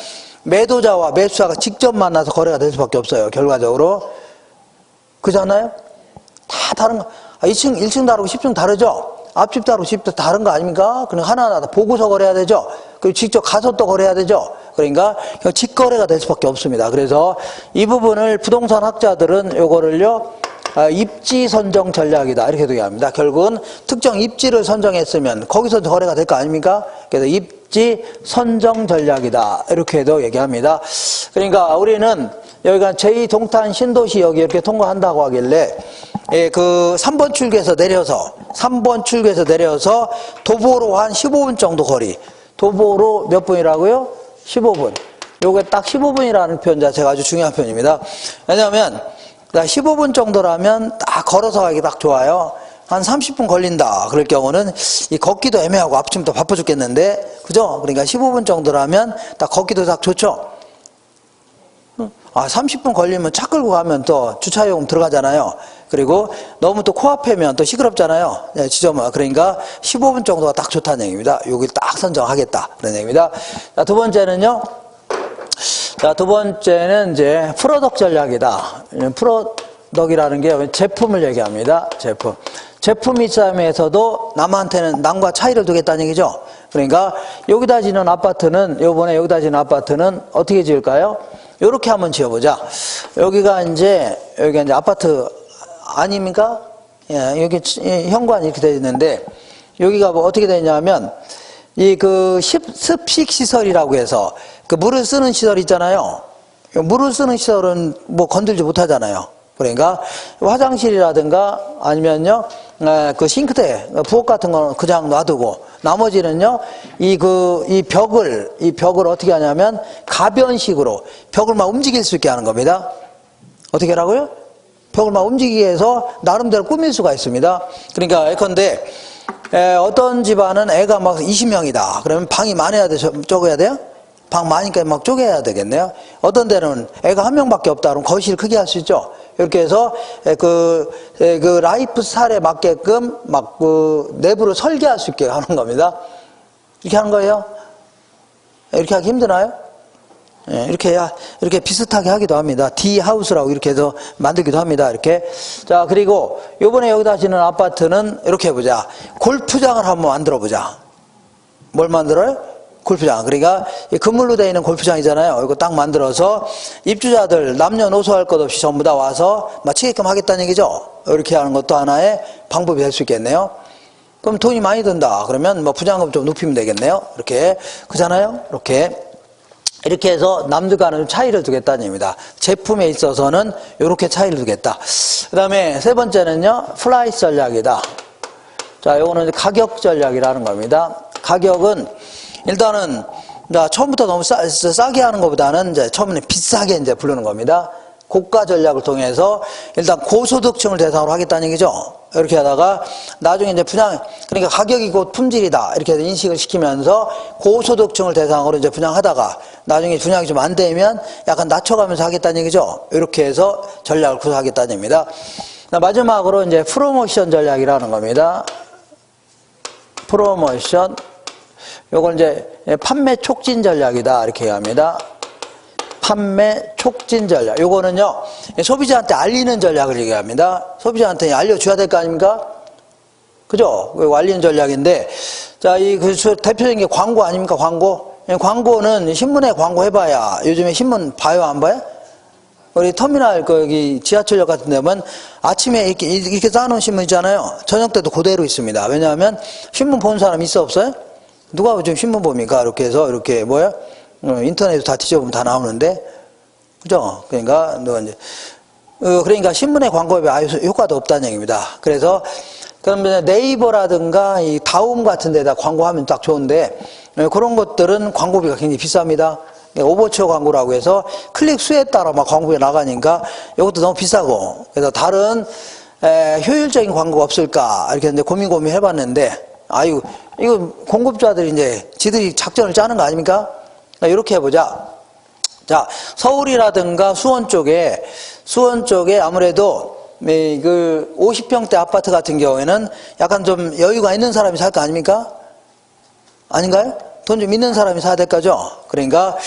매도자와 매수자가 직접 만나서 거래가 될 수밖에 없어요. 결과적으로. 그렇잖아요? 다 다른 거. 1층 다르고 10층 다르죠? 앞집 다르고 집도 다른 거 아닙니까? 그냥 하나하나 다 보고서 거래해야 되죠? 그리고 직접 가서 또 거래해야 되죠? 그러니까 직거래가 될 수밖에 없습니다. 그래서 이 부분을 부동산 학자들은 요거를요, 입지 선정 전략이다. 이렇게 얘기합니다. 결국은 특정 입지를 선정했으면 거기서 거래가 될 거 아닙니까? 그래서 입지 선정 전략이다. 이렇게도 얘기합니다. 그러니까 우리는 여기가 제2동탄 신도시 여기 이렇게 통과한다고 하길래 3번 출구에서 내려서 도보로 한 15분 정도 거리. 도보로 몇 분이라고요? 15분. 요게 딱 15분이라는 표현 자체가 아주 중요한 표현입니다. 왜냐하면 15분 정도라면 딱 걸어서 가기 딱 좋아요. 한 30분 걸린다. 그럴 경우는 이 걷기도 애매하고 아침부터 바빠 죽겠는데, 그죠? 그러니까 15분 정도라면 딱 걷기도 딱 좋죠. 30분 걸리면 차 끌고 가면 또 주차요금 들어가잖아요. 그리고 너무 또 코앞에면 또 시끄럽잖아요. 지점은. 그러니까 15분 정도가 딱 좋다는 얘기입니다. 여기 딱 선정하겠다. 그런 얘기입니다. 자, 두 번째는요. 자, 두 번째는 이제 프로덕 전략이다. 프로덕이라는 게 제품을 얘기합니다. 제품 입장에서도 남과 차이를 두겠다는 얘기죠. 그러니까 여기다 지는 아파트는, 요번에 여기다 지는 아파트는 어떻게 지을까요? 요렇게 한번 지어보자. 여기가 이제 아파트 아닙니까? 예, 여기 현관이 이렇게 되어 있는데, 여기가 뭐 어떻게 되냐면, 습식 시설이라고 해서, 물을 쓰는 시설 있잖아요. 물을 쓰는 시설은 뭐 건들지 못하잖아요. 그러니까 화장실이라든가 아니면요, 그 싱크대, 부엌 같은 거는 그냥 놔두고 나머지는요, 이 벽을 어떻게 하냐면 가변식으로 벽을 막 움직일 수 있게 하는 겁니다. 어떻게 하라고요? 벽을 막 움직이게 해서 나름대로 꾸밀 수가 있습니다. 그러니까 예컨대 어떤 집안은 애가 막 20명이다. 그러면 방이 많아야 돼, 적어야 돼요? 방 많으니까 막 쪼개야 되겠네요. 어떤 데는 애가 한 명밖에 없다. 그럼 거실 크게 할 수 있죠. 이렇게 해서 그 라이프 스타일에 맞게끔 막 그 내부를 설계할 수 있게 하는 겁니다. 이렇게 하는 거예요. 이렇게 하기 힘드나요? 예, 이렇게 해야 이렇게 비슷하게 하기도 합니다. D 하우스라고 이렇게 해서 만들기도 합니다. 이렇게. 자, 그리고 요번에 여기다 지는 아파트는 이렇게 해보자. 골프장을 한번 만들어 보자. 뭘 만들어요? 골프장. 그러니까 그물로 되어 있는 골프장이잖아요. 이거 딱 만들어서 입주자들 남녀노소 할 것 없이 전부 다 와서 마치게끔 하겠다는 얘기죠. 이렇게 하는 것도 하나의 방법이 될 수 있겠네요. 그럼 돈이 많이 든다. 그러면 뭐 부장금 좀 높이면 되겠네요. 이렇게. 그잖아요. 이렇게 해서 남들과는 좀 차이를 두겠다는 얘기입니다. 제품에 있어서는 이렇게 차이를 두겠다. 그 다음에 세 번째는요, 플라이스 전략이다. 자, 요거는 가격 전략이라는 겁니다. 가격은 일단은 처음부터 너무 싸게 하는 것보다는 이제 처음에 비싸게 이제 부르는 겁니다. 고가 전략을 통해서 일단 고소득층을 대상으로 하겠다는 얘기죠. 이렇게 하다가 나중에 이제 그러니까 가격이 곧 품질이다 이렇게 해서 인식을 시키면서 고소득층을 대상으로 이제 분양하다가 나중에 분양이 좀 안 되면 약간 낮춰가면서 하겠다는 얘기죠. 이렇게 해서 전략을 구사하겠다는 얘기입니다. 마지막으로 이제 프로모션 전략이라는 겁니다. 프로모션. 요걸 이제 판매 촉진 전략이다 이렇게 합니다. 판매 촉진 전략. 요거는요, 소비자한테 알리는 전략을 얘기합니다. 소비자한테 알려줘야 될 거 아닙니까? 그죠? 알리는 전략인데, 자, 대표적인 게 광고 아닙니까? 광고. 광고는 신문에 광고 해봐야, 요즘에 신문 봐요, 안 봐요? 우리 터미널, 여기 지하철역 같은 데 보면 아침에 이렇게 쌓아놓은 신문 있잖아요. 저녁 때도 그대로 있습니다. 왜냐하면 신문 본 사람 있어, 없어요? 누가 요즘 신문 봅니까? 이렇게 해서, 이렇게, 인터넷에서 다 뒤져보면 다 나오는데, 그죠? 그러니까, 그러니까 신문의 광고에 아예 효과도 없다는 얘기입니다. 그래서, 그러면 네이버라든가 이 다움 같은 데다 광고하면 딱 좋은데, 그런 것들은 광고비가 굉장히 비쌉니다. 오버처 광고라고 해서 클릭 수에 따라 막 광고가 나가니까 이것도 너무 비싸고, 그래서 다른, 효율적인 광고가 없을까? 이렇게 이제 고민 해봤는데, 이거 공급자들이 이제 지들이 작전을 짜는 거 아닙니까? 이렇게 해보자. 자, 서울이라든가 수원 쪽에 아무래도 그 50평대 아파트 같은 경우에는 약간 좀 여유가 있는 사람이 살 거 아닙니까? 아닌가요? 돈 좀 있는 사람이 사야 될 거죠? 그러니까,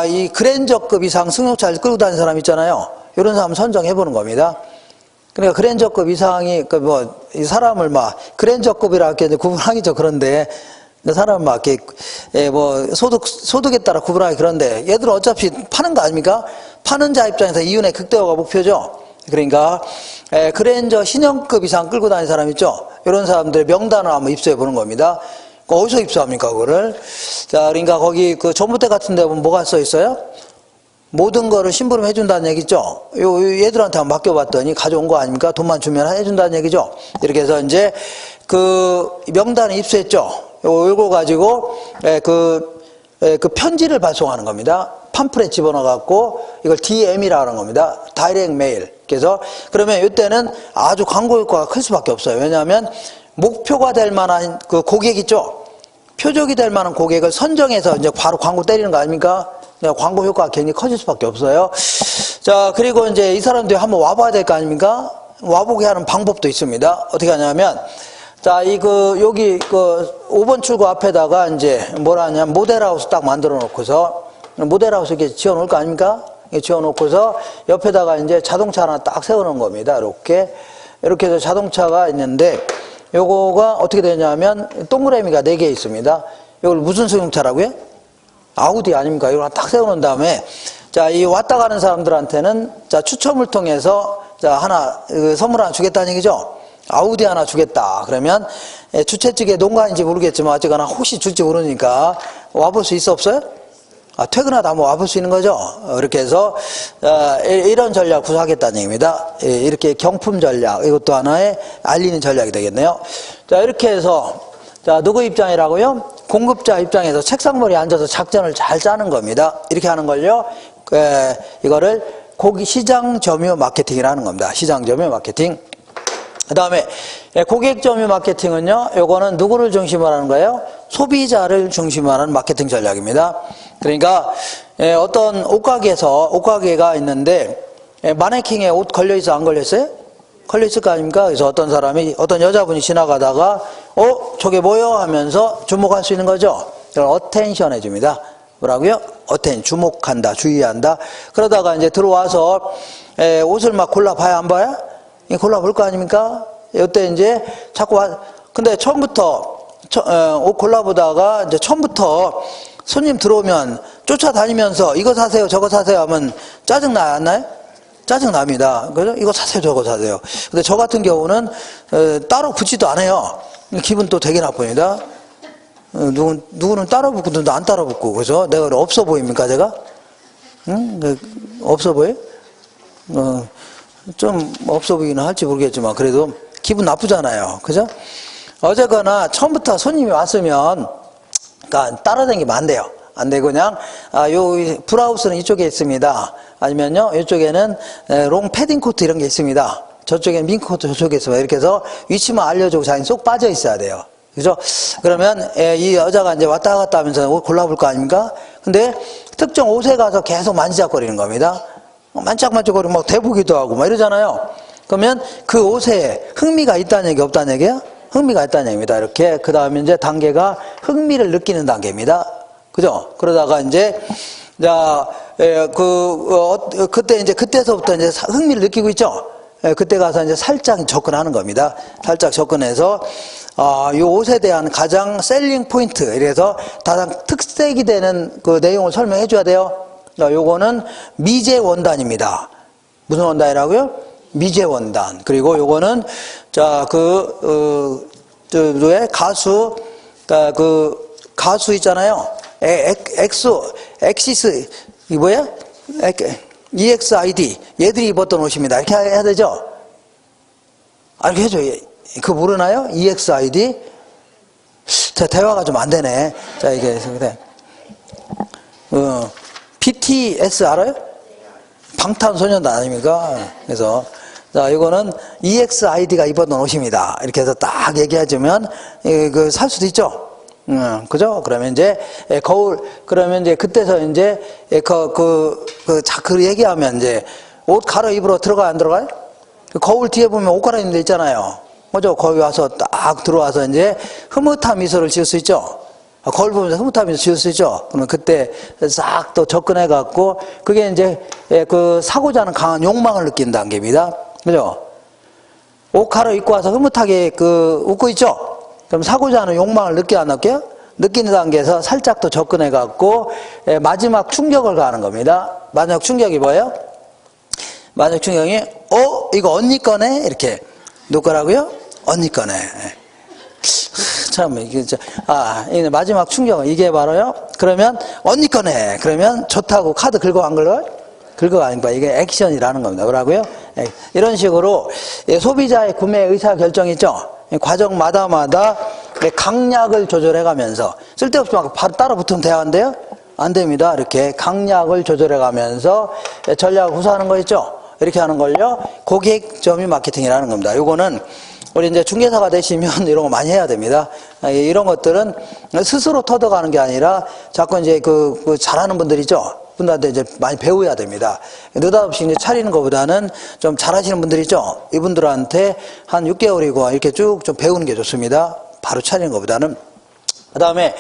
이 그랜저급 이상 승용차를 끌고 다니는 사람 있잖아요. 이런 사람 선정해보는 겁니다. 그러니까 그랜저급 이상이, 이 사람을 그랜저급이라 이렇게 구분하기죠. 그런데, 사람은 소득에 따라 구분하기 그런데, 얘들은 어차피 파는 거 아닙니까? 파는 자 입장에서 이윤의 극대화가 목표죠. 그러니까, 그랜저 신형급 이상 끌고 다니는 사람 있죠? 이런 사람들의 명단을 한번 입수해 보는 겁니다. 어디서 입수합니까, 그거를? 자, 그러니까 거기 전봇대 같은 데 보면 뭐가 써 있어요? 모든 거를 심부름 해준다는 얘기죠. 얘들한테 한번 맡겨봤더니 가져온 거 아닙니까? 돈만 주면 해준다는 얘기죠. 이렇게 해서 이제 명단을 입수했죠. 요거 가지고 그 편지를 발송하는 겁니다. 팜플렛 집어넣어갖고 이걸 DM이라고 하는 겁니다. 다이렉트 메일. 그래서 그러면 이때는 아주 광고 효과가 클 수밖에 없어요. 왜냐하면 목표가 될 만한 그 고객 있죠. 표적이 될 만한 고객을 선정해서 이제 바로 광고 때리는 거 아닙니까? 광고 효과가 굉장히 커질 수밖에 없어요. 자, 그리고 이제 이 사람들이 한번 와봐야 될 거 아닙니까? 와보게 하는 방법도 있습니다. 어떻게 하냐면, 자, 여기 5번 출구 앞에다가 이제 뭐라 하냐면 모델하우스 딱 만들어 놓고서, 모델하우스 이렇게 지어 놓을 거 아닙니까? 지어 놓고서 옆에다가 이제 자동차 하나 딱 세워 놓은 겁니다. 이렇게 해서 자동차가 있는데, 요거가 어떻게 되냐면 동그라미가 4개 있습니다. 이걸 무슨 승용차라고요? 아우디 아닙니까? 이걸 딱 세워놓은 다음에, 자, 이 왔다 가는 사람들한테는, 자, 추첨을 통해서, 자, 선물 하나 주겠다는 얘기죠? 아우디 하나 주겠다. 그러면, 주최 측의 농간인지 모르겠지만, 어쨌거나 혹시 줄지 모르니까, 와볼 수 있어, 없어요? 퇴근하다 한번 와볼 수 있는 거죠. 이렇게 해서 이런 전략 구사하겠다는 얘기입니다. 이렇게 경품 전략, 이것도 하나의 알리는 전략이 되겠네요. 자, 이렇게 해서 자, 누구 입장이라고요? 공급자 입장에서 책상머리에 앉아서 작전을 잘 짜는 겁니다. 이렇게 하는 걸요. 이거를 시장 점유 마케팅이라는 겁니다. 시장 점유 마케팅. 그 다음에 고객 점유 마케팅은요, 요거는 누구를 중심으로 하는 거예요? 소비자를 중심으로 하는 마케팅 전략입니다. 그러니까 어떤 옷가게가 있는데 마네킹에 옷 걸려있어 안 걸렸어요? 걸려있을 거 아닙니까? 그래서 어떤 여자분이 지나가다가 저게 뭐요? 하면서 주목할 수 있는 거죠. 이걸 어텐션 해줍니다. 뭐라고요? 주목한다, 주의한다. 그러다가 이제 들어와서 옷을 막 골라봐야 안 봐요? 골라볼 거 아닙니까? 이때 이제 자꾸 근데 처음부터 옷 골라보다가 이제 처음부터 손님 들어오면 쫓아다니면서 이거 사세요, 저거 사세요 하면 짜증나요, 안 나요? 짜증납니다. 그래서 이거 사세요, 저거 사세요. 근데 저 같은 경우는 따로 붙지도 않아요. 기분 또 되게 나쁩니다. 누구는 따라 붙고 누구는 안 따라 붙고. 그래서 내가 없어 보입니까, 제가? 응? 없어 보여? 좀 없어 보이기는 할지 모르겠지만 그래도 기분 나쁘잖아요. 그죠? 어쨌거나 처음부터 손님이 왔으면 그러니까 따라다니면 안 돼요. 안 되고 그냥 요 브라우스는 이쪽에 있습니다. 아니면요 이쪽에는 롱 패딩 코트 이런 게 있습니다. 저쪽에는 밍크 코트 저쪽에 있습니다. 이렇게 해서 위치만 알려주고 자기 쏙 빠져 있어야 돼요. 그죠? 그러면 이 여자가 이제 왔다 갔다 하면서 옷 골라볼 거 아닙니까? 근데 특정 옷에 가서 계속 만지작거리는 겁니다. 만짝만짝거리고 막 대보기도 하고 막 이러잖아요. 그러면 그 옷에 흥미가 있다는 얘기 없다는 얘기야? 흥미가 있다는 얘기입니다. 이렇게. 그 다음에 이제 단계가 흥미를 느끼는 단계입니다. 그죠? 그러다가 이제, 그때 이제 그때서부터 이제 흥미를 느끼고 있죠? 그때 가서 이제 살짝 접근하는 겁니다. 살짝 접근해서, 이 옷에 대한 가장 셀링 포인트, 이래서 가장 특색이 되는 그 내용을 설명해 줘야 돼요. 요거는 미제 원단입니다. 무슨 원단이라고요? 미제 원단. 그리고 요거는, 가수 있잖아요. 엑시스, 이 뭐야? EXID. 얘들이 입었던 옷입니다. 이렇게 해야 되죠? 이렇게 해줘. 그거 모르나요? EXID? 자, 대화가 좀 안 되네. 자, 이게, BTS 알아요? 방탄소년단 아닙니까? 그래서, 자, 이거는 EXID가 입었던 옷입니다. 이렇게 해서 딱 얘기해주면, 살 수도 있죠? 그죠? 그러면 이제, 그러면 이제 그때서 이제, 그 얘기하면 이제, 옷 갈아입으러 들어가요, 안 들어가요? 거울 뒤에 보면 옷 갈아입는 데 있잖아요. 그죠? 거기 와서 딱 들어와서 이제 흐뭇한 미소를 지을 수 있죠? 거울 보면서 흐뭇한 미소 지을 수 있죠? 그러면 그때 싹 또 접근해갖고, 그게 이제, 사고자 하는 강한 욕망을 느끼는 단계입니다. 그죠? 옷 갈아입고 와서 흐뭇하게 웃고 있죠? 그럼 사고자 하는 욕망을 느껴 안 느껴요? 느끼는 단계에서 살짝 더 접근해갖고, 마지막 충격을 가하는 겁니다. 마지막 충격이 뭐예요? 마지막 충격이, 이거 언니 거네? 이렇게. 누구 거라고요? 언니 거네. 참, 이게, 이게 마지막 충격은 이게 바로요? 그러면, 언니 거네. 그러면 좋다고 카드 긁어 안 긁어요? 긁어 안 긁어. 이게 액션이라는 겁니다. 뭐라고요? 이런 식으로 소비자의 구매 의사 결정 있죠? 과정마다 강약을 조절해가면서 쓸데없이 막 바로 따라 붙으면 대화인데요? 안 됩니다. 이렇게 강약을 조절해가면서 전략을 구사하는 거 있죠? 이렇게 하는 걸요, 고객 점유 마케팅이라는 겁니다. 요거는 우리 이제 중개사가 되시면 이런 거 많이 해야 됩니다. 이런 것들은 스스로 터득하는 게 아니라 자꾸 이제 잘하는 분들이죠. 분들한테 이제 많이 배워야 됩니다. 느닷없이 이제 차리는 것보다는 좀 잘하시는 분들이죠. 이분들한테 한 6개월이고 이렇게 쭉 좀 배우는 게 좋습니다. 바로 차리는 것보다는. 그 다음에,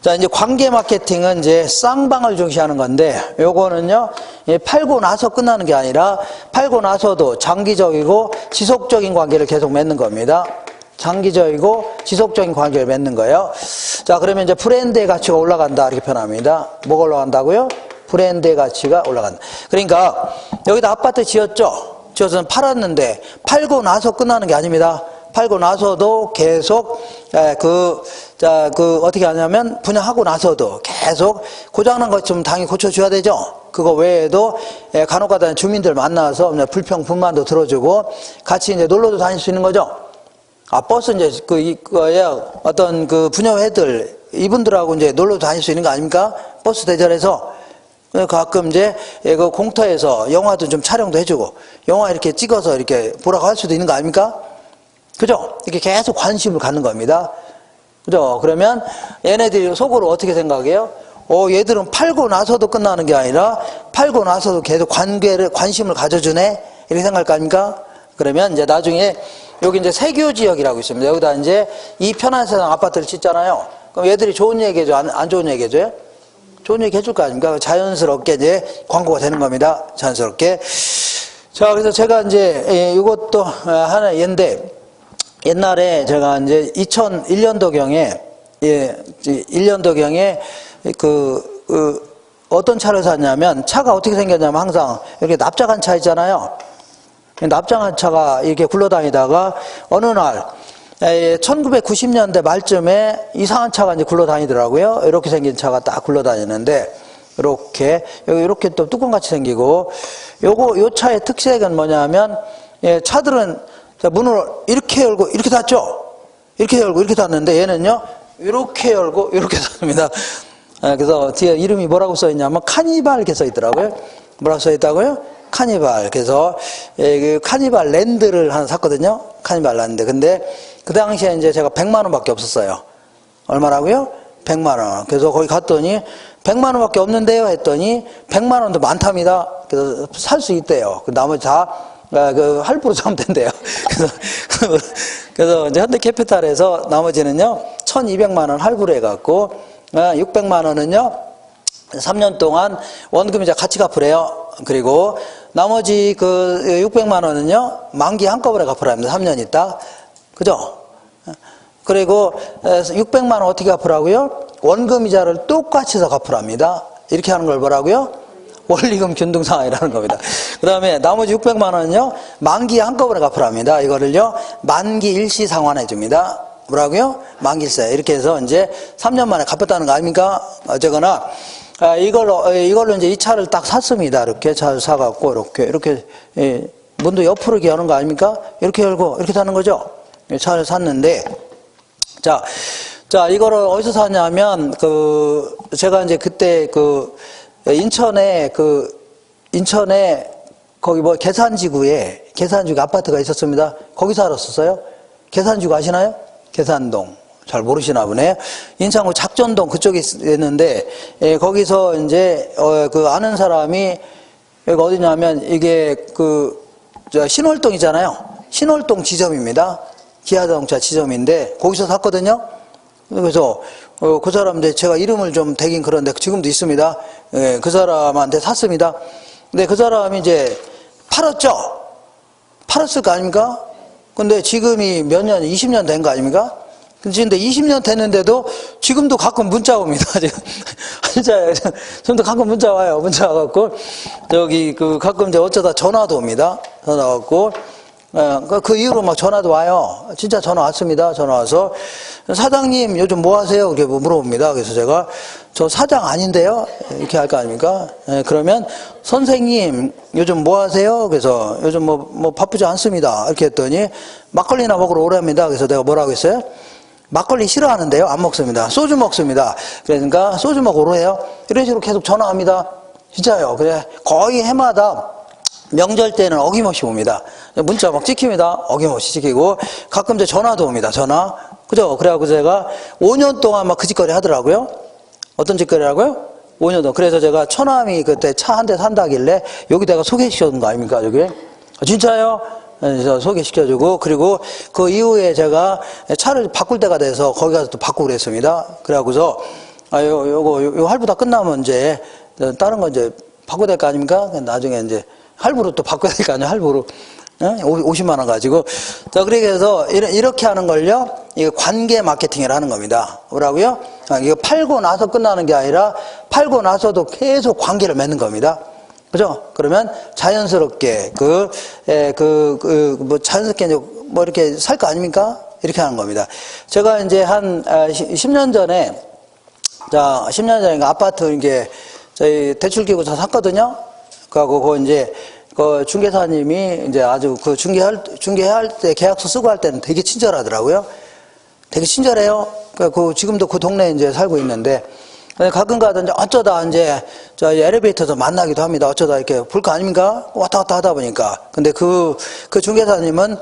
자, 이제 관계 마케팅은 이제 쌍방을 중시하는 건데, 요거는요, 팔고 나서 끝나는 게 아니라, 팔고 나서도 장기적이고 지속적인 관계를 계속 맺는 겁니다. 장기적이고 지속적인 관계를 맺는 거예요. 자, 그러면 이제 브랜드의 가치가 올라간다. 이렇게 표현합니다. 뭐가 올라간다고요? 브랜드의 가치가 올라간다. 그러니까, 여기다 아파트 지었죠? 지어서 팔았는데, 팔고 나서 끝나는 게 아닙니다. 팔고 나서도 계속 자, 어떻게 하냐면, 분양하고 나서도 계속 고장난 것 좀 당연히 고쳐줘야 되죠. 그거 외에도 간혹 가다 주민들 만나서 불평, 불만도 들어주고 같이 이제 놀러도 다닐 수 있는 거죠. 아, 버스 이제 어떤 부녀회들, 이분들하고 이제 놀러도 다닐 수 있는 거 아닙니까? 버스 대절해서. 가끔 이제 그 공터에서 영화도 좀 촬영도 해주고, 영화 이렇게 찍어서 이렇게 보라고 할 수도 있는 거 아닙니까? 그죠? 이렇게 계속 관심을 갖는 겁니다. 그죠? 그러면 얘네들이 속으로 어떻게 생각해요? 얘들은 팔고 나서도 끝나는 게 아니라 팔고 나서도 계속 관심을 가져주네? 이렇게 생각할 거 아닙니까? 그러면 이제 나중에 여기 이제 세교 지역이라고 있습니다. 여기다 이제 이 편한 세상 아파트를 짓잖아요. 그럼 얘들이 좋은 얘기 해줘? 안 좋은 얘기 해줘요? 좋은 얘기 해줄 거 아닙니까? 자연스럽게 이제 광고가 되는 겁니다. 자연스럽게. 자, 그래서 제가 이제 이것도 하나 예인데, 옛날에 제가 이제 2001년도경에 1년도경에 어떤 차를 샀냐면, 차가 어떻게 생겼냐면 항상 이렇게 납작한 차 있잖아요. 납작한 차가 이렇게 굴러다니다가 어느 날 1990년대 말쯤에 이상한 차가 이제 굴러다니더라고요. 이렇게 생긴 차가 딱 굴러다니는데, 이렇게 또 뚜껑같이 생기고, 요 차의 특색은 뭐냐면, 차들은 문을 이렇게 열고, 이렇게 닫죠? 이렇게 열고, 이렇게 닫는데, 얘는요, 이렇게 열고, 이렇게 닫습니다. 그래서 뒤에 이름이 뭐라고 써있냐면, 카니발 이렇게 써있더라고요. 뭐라고 써있다고요? 카니발. 그래서, 그 카니발 랜드를 하나 샀거든요. 카니발 랜드. 근데, 그 당시에 이제 제가 100만 원밖에 없었어요. 얼마라고요? 100만 원. 그래서 거기 갔더니 100만 원밖에 없는데요 했더니 100만 원도 많답니다. 그래서 살 수 있대요. 나머지 다 할부로 사면 된대요. 그래서 이제 현대캐피탈에서 나머지는요 1200만 원 할부로 해갖고 600만 원은요 3년 동안 원금이자 같이 갚으래요. 그리고 나머지 600만 원은요 만기 한꺼번에 갚으라 합니다. 3년 있다. 그죠? 그리고 600만 원 어떻게 갚으라고요? 원금이자를 똑같이 해서 갚으랍니다. 이렇게 하는 걸 뭐라고요? 원리금 균등상환이라는 겁니다. 그 다음에 나머지 600만 원은요 만기에 한꺼번에 갚으랍니다. 이거를요 만기 일시 상환해 줍니다. 뭐라고요? 만기 일시. 이렇게 해서 이제 3년 만에 갚았다는 거 아닙니까? 어쨌거나 이걸로 이제 이 차를 딱 샀습니다. 이렇게 차를 사갖고 이렇게 문도 옆으로 이렇게 여는 거 아닙니까? 이렇게 열고 이렇게 닫는 거죠. 차를 샀는데, 자, 이거를 어디서 샀냐면, 제가 이제 그때 인천에 거기 계산지구에 아파트가 있었습니다. 거기서 알았었어요. 계산지구 아시나요? 계산동. 잘 모르시나 보네. 인천구 작전동 그쪽에 있는데, 거기서 이제, 아는 사람이, 여기 어디냐면, 이게 신월동이잖아요. 신월동 지점입니다. 기아자동차 지점인데 거기서 샀거든요. 그래서 그 사람한테 제가 이름을 좀 대긴 그런데 지금도 있습니다. 그 사람한테 샀습니다. 근데 그 사람이 이제 팔았을 거 아닙니까? 근데 지금이 몇 년, 20년 된 거 아닙니까? 근데 20년 됐는데도 지금도 가끔 문자 옵니다. 진짜 지금도 가끔 문자 와요. 문자 와갖고 가끔 이제 어쩌다 전화도 옵니다. 전화 왔고. 그 이후로 막 전화도 와요. 진짜 전화 왔습니다. 전화 와서 사장님 요즘 뭐 하세요? 이렇게 물어봅니다. 그래서 제가 저 사장 아닌데요? 이렇게 할 거 아닙니까? 그러면 선생님 요즘 뭐 하세요? 그래서 요즘 뭐 바쁘지 않습니다. 이렇게 했더니 막걸리나 먹으러 오랍니다. 그래서 내가 뭐라고 했어요? 막걸리 싫어하는데요? 안 먹습니다. 소주 먹습니다. 그러니까 소주 먹으러 해요. 이런 식으로 계속 전화합니다. 진짜요. 그래 거의 해마다 명절 때는 어김없이 옵니다. 문자 막 찍힙니다. 어김없이 찍히고 가끔 이제 전화도 옵니다. 전화. 그죠? 그래갖고 제가 5년 동안 막 그 짓거리 하더라고요. 어떤 짓거리라고요? 5년 동안. 그래서 제가 처남이 그때 차 한 대 산다길래 여기 내가 소개시켜준 거 아닙니까? 여기? 진짜요? 그래서 소개시켜주고 그리고 그 이후에 제가 차를 바꿀 때가 돼서 거기 가서 또 바꾸고 그랬습니다. 그래갖고서 요 할부 다 끝나면 이제 다른 거 이제 바꿔야 될 거 아닙니까? 나중에 이제 할부로 또 바꿔야 될 거 아니에요? 할부로. 50만 원 가지고. 자, 그렇게 해서 이렇게 하는 걸요, 이거 관계 마케팅을 하는 겁니다. 뭐라고요? 이거 팔고 나서 끝나는 게 아니라 팔고 나서도 계속 관계를 맺는 겁니다. 그죠? 그러면 자연스럽게 자연스럽게 뭐 이렇게 살 거 아닙니까? 이렇게 하는 겁니다. 제가 이제 한 10년 전에, 자, 10년 전에 아파트 이게 저희 대출기구사 샀거든요. 그거 이제 그 중개사님이 이제 아주 그 중개할 때 계약서 쓰고 할 때는 되게 친절하더라고요. 되게 친절해요. 그 지금도 그 동네에 이제 살고 있는데 가끔 가다 이제 어쩌다 이제 저희 엘리베이터에서 만나기도 합니다. 어쩌다 이렇게 볼 거 아닙니까? 왔다 갔다 하다 보니까. 근데 그 중개사님은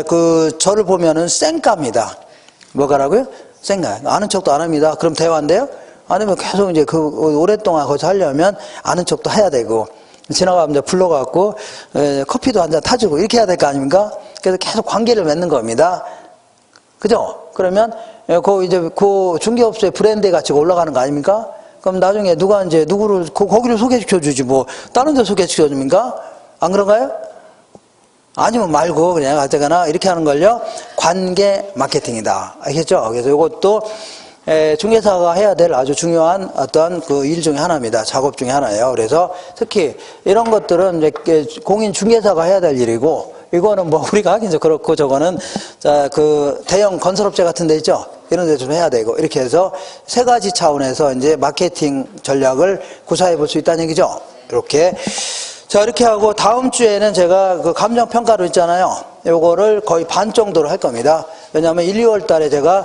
그 저를 보면은 쌩까입니다. 뭐가라고요? 쌩까. 아는 척도 안 합니다. 그럼 대화인데요? 아니면 계속 이제 그 오랫동안 거기서 하려면 아는 척도 해야 되고 지나가면 이제 불러갖고 커피도 한 잔 타주고 이렇게 해야 될 거 아닙니까? 그래서 계속 관계를 맺는 겁니다. 그죠? 그러면 그 중개업소의 브랜드 가치가 올라가는 거 아닙니까? 그럼 나중에 누가 이제 누구를 거기를 소개시켜 주지 뭐 다른 데 소개시켜 줍니까? 안 그런가요? 아니면 말고 그냥 어쨌거나 이렇게 하는 걸요. 관계 마케팅이다. 알겠죠? 그래서 이것도 중개사가 해야 될 아주 중요한 어떤 그 일 중에 하나입니다. 작업 중에 하나예요. 그래서 특히 이런 것들은 이제 공인 중개사가 해야 될 일이고, 이거는 뭐 우리가 하긴 좀 그렇고, 저거는 자, 그 대형 건설업체 같은 데 있죠? 이런 데 좀 해야 되고, 이렇게 해서 세 가지 차원에서 이제 마케팅 전략을 구사해 볼 수 있다는 얘기죠. 이렇게. 자, 이렇게 하고 다음 주에는 제가 그 감정평가로 있잖아요. 요거를 거의 반 정도로 할 겁니다. 왜냐하면 1, 2월 달에 제가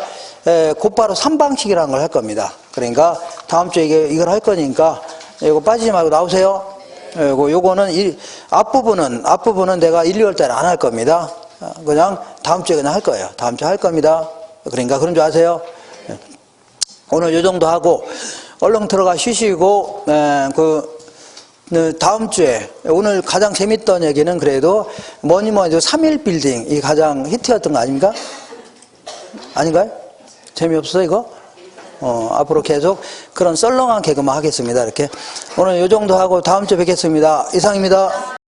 곧바로 3방식이라는 걸 할 겁니다. 그러니까 다음 주에 이걸 할 거니까 이거 빠지지 말고 나오세요. 요거는 앞부분은 내가 1, 2월 달에 안 할 겁니다. 그냥 다음 주에 그냥 할 거예요. 다음 주에 할 겁니다. 그러니까 그런 줄 아세요? 오늘 요 정도 하고 얼른 들어가 쉬시고 다음 주에 오늘 가장 재밌던 얘기는 그래도 뭐니 해도 3일 빌딩 이 가장 히트였던 거 아닙니까? 아닌가요? 재미없어 이거? 앞으로 계속 그런 썰렁한 개그만 하겠습니다. 이렇게 오늘 요 정도 하고 다음 주에 뵙겠습니다. 이상입니다.